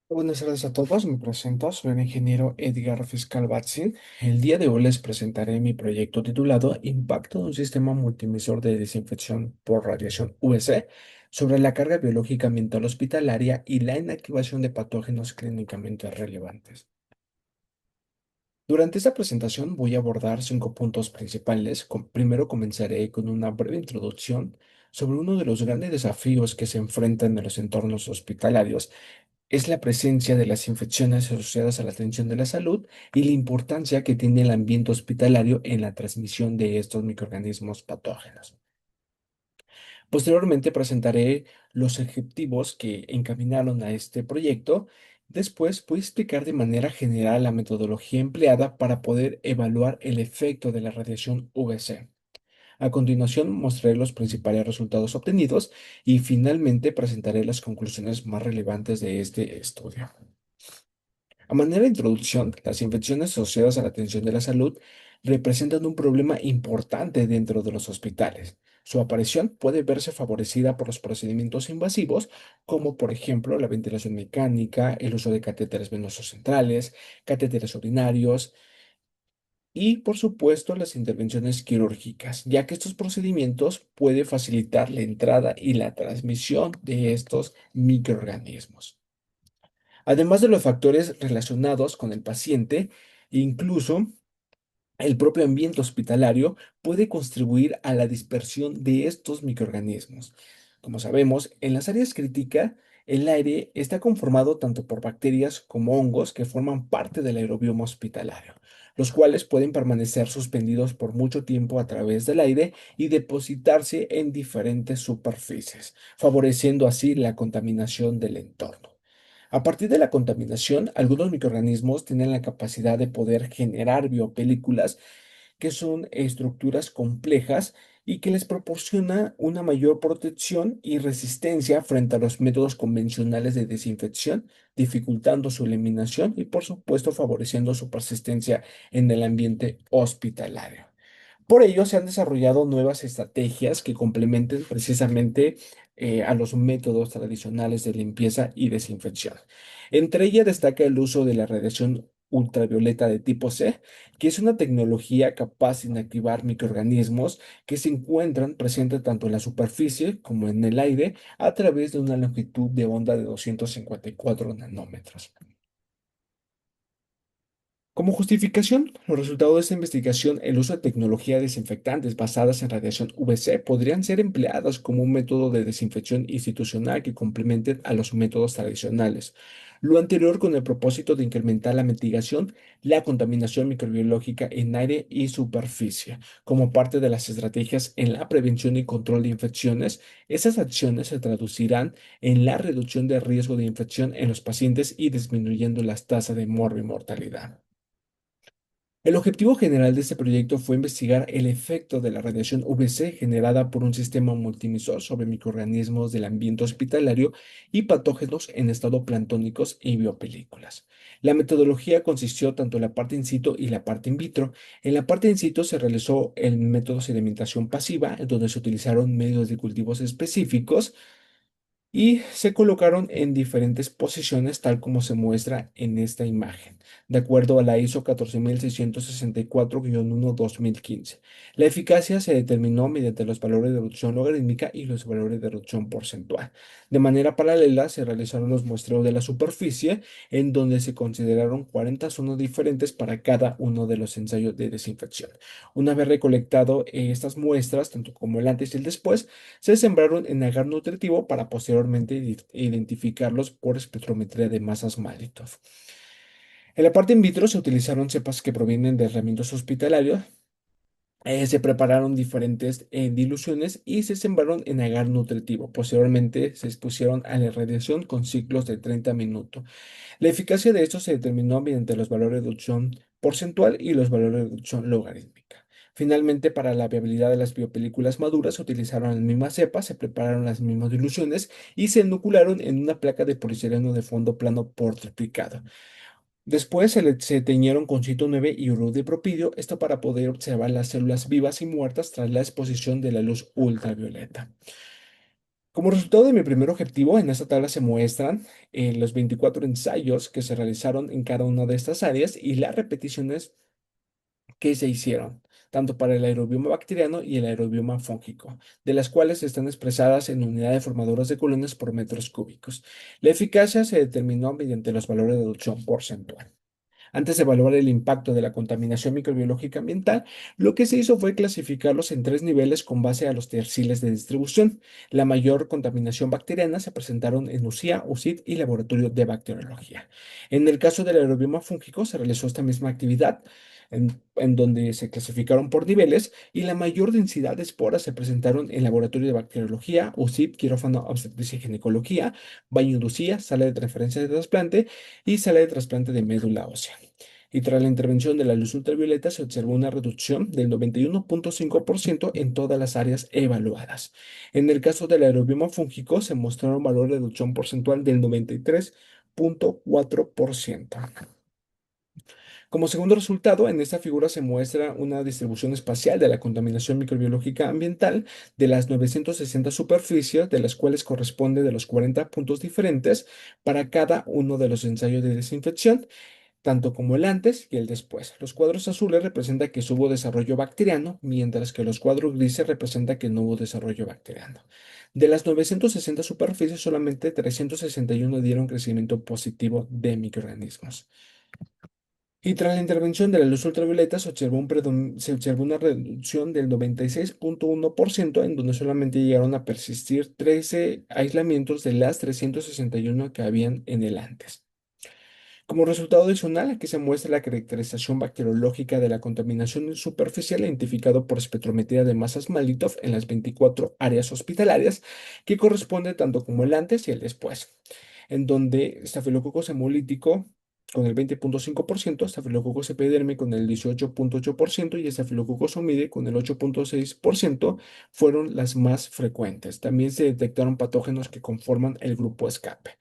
Buenas tardes a todos, me presento, soy el ingeniero Edgar Fiscal Batzin. El día de hoy les presentaré mi proyecto titulado Impacto de un sistema multimisor de desinfección por radiación UVC sobre la carga biológica ambiental hospitalaria y la inactivación de patógenos clínicamente relevantes. Durante esta presentación voy a abordar 5 puntos principales. Primero comenzaré con una breve introducción sobre uno de los grandes desafíos que se enfrentan en los entornos hospitalarios es la presencia de las infecciones asociadas a la atención de la salud y la importancia que tiene el ambiente hospitalario en la transmisión de estos microorganismos patógenos. Posteriormente presentaré los objetivos que encaminaron a este proyecto. Después voy a explicar de manera general la metodología empleada para poder evaluar el efecto de la radiación UVC. A continuación, mostraré los principales resultados obtenidos y finalmente presentaré las conclusiones más relevantes de este estudio. A manera de introducción, las infecciones asociadas a la atención de la salud representan un problema importante dentro de los hospitales. Su aparición puede verse favorecida por los procedimientos invasivos, como por ejemplo la ventilación mecánica, el uso de catéteres venosos centrales, catéteres urinarios y, por supuesto, las intervenciones quirúrgicas, ya que estos procedimientos pueden facilitar la entrada y la transmisión de estos microorganismos. Además de los factores relacionados con el paciente, incluso el propio ambiente hospitalario puede contribuir a la dispersión de estos microorganismos. Como sabemos, en las áreas críticas, el aire está conformado tanto por bacterias como hongos que forman parte del aerobioma hospitalario, los cuales pueden permanecer suspendidos por mucho tiempo a través del aire y depositarse en diferentes superficies, favoreciendo así la contaminación del entorno. A partir de la contaminación, algunos microorganismos tienen la capacidad de poder generar biopelículas, que son estructuras complejas y que les proporciona una mayor protección y resistencia frente a los métodos convencionales de desinfección, dificultando su eliminación y, por supuesto, favoreciendo su persistencia en el ambiente hospitalario. Por ello, se han desarrollado nuevas estrategias que complementen precisamente a los métodos tradicionales de limpieza y desinfección. Entre ellas destaca el uso de la radiación ultravioleta de tipo C, que es una tecnología capaz de inactivar microorganismos que se encuentran presentes tanto en la superficie como en el aire a través de una longitud de onda de 254 nanómetros. Como justificación, los resultados de esta investigación, el uso de tecnologías desinfectantes basadas en radiación UVC podrían ser empleadas como un método de desinfección institucional que complementen a los métodos tradicionales. Lo anterior con el propósito de incrementar la mitigación, la contaminación microbiológica en aire y superficie. Como parte de las estrategias en la prevención y control de infecciones, esas acciones se traducirán en la reducción de riesgo de infección en los pacientes y disminuyendo las tasas de muerte y mortalidad. El objetivo general de este proyecto fue investigar el efecto de la radiación UVC generada por un sistema multimisor sobre microorganismos del ambiente hospitalario y patógenos en estado planctónicos y biopelículas. La metodología consistió tanto en la parte in situ y la parte in vitro. En la parte in situ se realizó el método sedimentación pasiva, en donde se utilizaron medios de cultivos específicos y se colocaron en diferentes posiciones tal como se muestra en esta imagen, de acuerdo a la ISO 14664-1-2015. La eficacia se determinó mediante los valores de reducción logarítmica y los valores de reducción porcentual. De manera paralela, se realizaron los muestreos de la superficie, en donde se consideraron 40 zonas diferentes para cada uno de los ensayos de desinfección. Una vez recolectado estas muestras, tanto como el antes y el después, se sembraron en agar nutritivo para posteriormente identificarlos por espectrometría de masas Malitov. En la parte in vitro se utilizaron cepas que provienen de herramientas hospitalarios. Se prepararon diferentes diluciones y se sembraron en agar nutritivo. Posteriormente se expusieron a la radiación con ciclos de 30 minutos. La eficacia de esto se determinó mediante los valores de reducción porcentual y los valores de reducción logarítmica. Finalmente, para la viabilidad de las biopelículas maduras, se utilizaron las mismas cepas, se prepararon las mismas diluciones y se inocularon en una placa de poliestireno de fondo plano por triplicado. Después se teñieron con cito 9 y urut de propidio, esto para poder observar las células vivas y muertas tras la exposición de la luz ultravioleta. Como resultado de mi primer objetivo, en esta tabla se muestran los 24 ensayos que se realizaron en cada una de estas áreas y las repeticiones que se hicieron, tanto para el aerobioma bacteriano y el aerobioma fúngico, de las cuales están expresadas en unidades formadoras de colonias por metros cúbicos. La eficacia se determinó mediante los valores de reducción porcentual. Antes de evaluar el impacto de la contaminación microbiológica ambiental, lo que se hizo fue clasificarlos en tres niveles con base a los terciles de distribución. La mayor contaminación bacteriana se presentaron en UCIA, UCID y laboratorio de bacteriología. En el caso del aerobioma fúngico se realizó esta misma actividad. En donde se clasificaron por niveles y la mayor densidad de esporas se presentaron en laboratorio de bacteriología, UCID, quirófano, obstetricia y ginecología, baño de UCIA, sala de transferencia de trasplante y sala de trasplante de médula ósea. Y tras la intervención de la luz ultravioleta se observó una reducción del 91.5% en todas las áreas evaluadas. En el caso del aerobioma fúngico se mostraron valores de reducción porcentual del 93.4%. Como segundo resultado, en esta figura se muestra una distribución espacial de la contaminación microbiológica ambiental de las 960 superficies, de las cuales corresponde de los 40 puntos diferentes para cada uno de los ensayos de desinfección, tanto como el antes y el después. Los cuadros azules representan que hubo desarrollo bacteriano, mientras que los cuadros grises representan que no hubo desarrollo bacteriano. De las 960 superficies, solamente 361 dieron crecimiento positivo de microorganismos. Y tras la intervención de la luz ultravioleta se observó una reducción del 96.1%, en donde solamente llegaron a persistir 13 aislamientos de las 361 que habían en el antes. Como resultado adicional, aquí se muestra la caracterización bacteriológica de la contaminación superficial identificado por espectrometría de masas Malitov en las 24 áreas hospitalarias, que corresponde tanto como el antes y el después, en donde Staphylococcus hemolítico con el 20.5%, Staphylococcus epidermi con el 18.8% y Staphylococcus humide con el 8.6% fueron las más frecuentes. También se detectaron patógenos que conforman el grupo escape.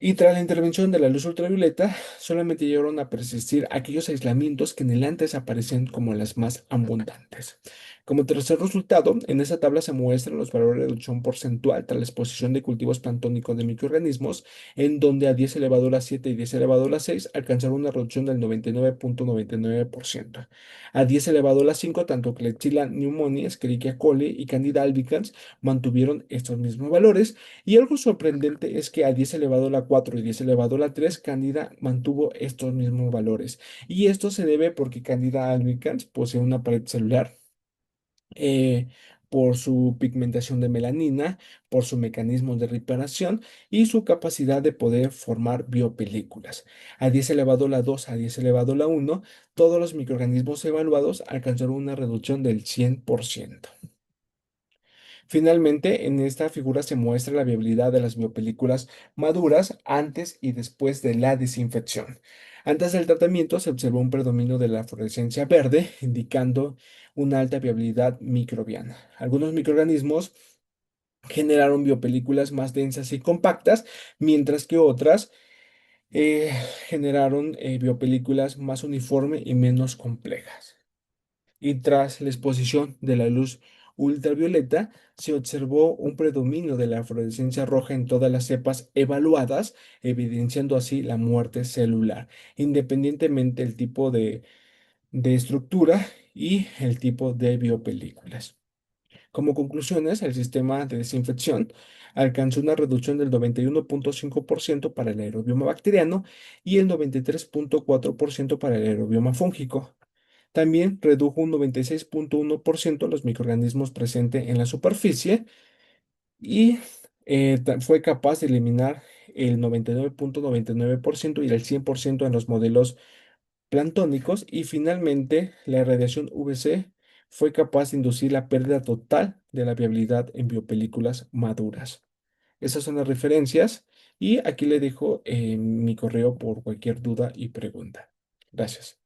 Y tras la intervención de la luz ultravioleta, solamente llegaron a persistir aquellos aislamientos que en el antes aparecen como las más abundantes. Como tercer resultado, en esa tabla se muestran los valores de reducción porcentual tras la exposición de cultivos planctónicos de microorganismos, en donde a 10 elevado a la 7 y 10 elevado a la 6 alcanzaron una reducción del 99.99%. A 10 elevado a la 5, tanto Klebsiella pneumoniae, Escherichia coli y Candida albicans mantuvieron estos mismos valores, y algo sorprendente es que a 10 elevado a la 4 y 10 elevado a la 3, Candida mantuvo estos mismos valores. Y esto se debe porque Candida albicans posee una pared celular eh, por su pigmentación de melanina, por su mecanismo de reparación y su capacidad de poder formar biopelículas. A 10 elevado a la 2, a 10 elevado a la 1, todos los microorganismos evaluados alcanzaron una reducción del 100%. Finalmente, en esta figura se muestra la viabilidad de las biopelículas maduras antes y después de la desinfección. Antes del tratamiento se observó un predominio de la fluorescencia verde, indicando una alta viabilidad microbiana. Algunos microorganismos generaron biopelículas más densas y compactas, mientras que otras eh, generaron biopelículas más uniformes y menos complejas. Y tras la exposición de la luz ultravioleta, se observó un predominio de la fluorescencia roja en todas las cepas evaluadas, evidenciando así la muerte celular, independientemente del tipo de estructura y el tipo de biopelículas. Como conclusiones, el sistema de desinfección alcanzó una reducción del 91.5% para el aerobioma bacteriano y el 93.4% para el aerobioma fúngico. También redujo un 96.1% los microorganismos presentes en la superficie y fue capaz de eliminar el 99.99% y el 100% en los modelos planctónicos. Y finalmente, la radiación UVC fue capaz de inducir la pérdida total de la viabilidad en biopelículas maduras. Esas son las referencias y aquí le dejo mi correo por cualquier duda y pregunta. Gracias.